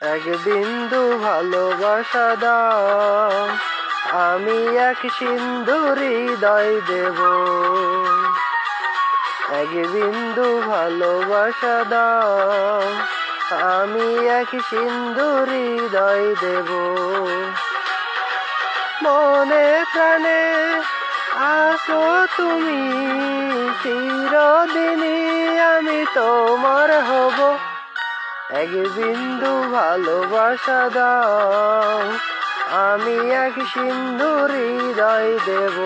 এক বিন্দু ভালোবাসা দাও, আমি এক সিন্ধু হৃদয় দেব। এক বিন্দু ভালোবাসা দাও, আমি এক সিন্ধু হৃদয় দেব। মনে প্রাণে আসো তুমি, চিরদিনই আমি তোমার হব। এক বিন্দু ভালোবাসা দাও, আমি এক সিন্ধু হৃদয় দেব।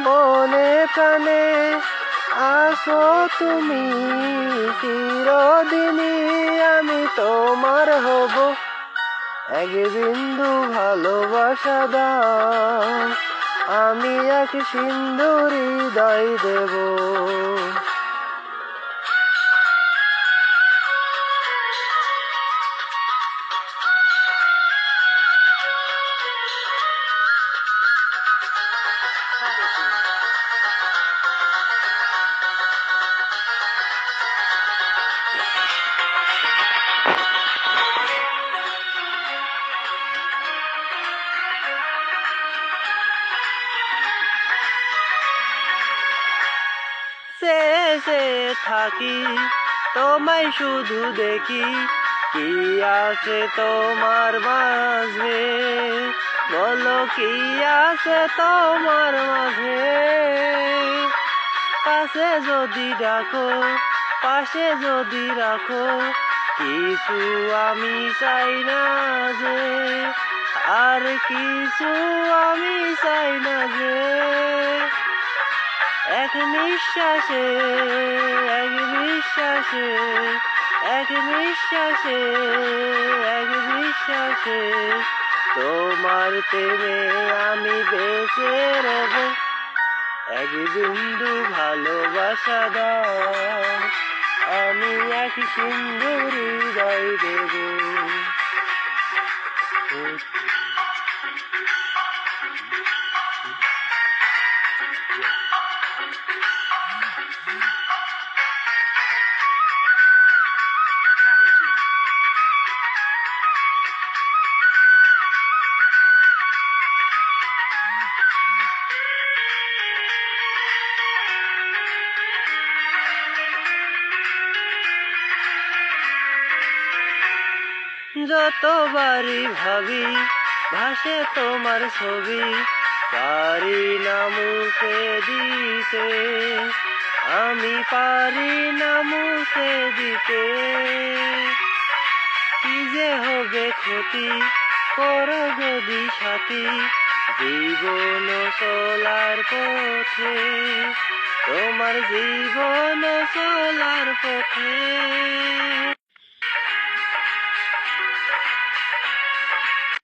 মনে প্রাণে আসো তুমি, চিরদিনই আমি তোমার হব। এক বিন্দু ভালোবাসা দাও, আমি এক সিন্ধু হৃদয় দেব। শেষে থাকি তোমায় শুধু দেখি, কি আছে তোমার মাঝে, বলো কি আছে তোমার মাঝে। কাছে যদি ডাকো, পাশে যদি রাখো, কিছু আমি চাই না যে, আর কিছু আমি চাই না যে। এক নিঃশ্বাসে, এক বিশ্বাসে, এক নিঃশ্বাসে, এক বিশ্বাসে, তোমার প্রেমে আমি বেঁচে রব। এক বিন্দু ভালোবাসা দাও, আমি এক সিন্ধু হৃদয় দেব। যতবারই ভাবি ভাসে তোমার ছবি, পারি না মুছে দিতে, আমি পারি না মুছে দিতে। কি যে হবে ক্ষতি, করো যদি সাথী, জীবন চলার পথে, তোমার জীবন চলার পথে।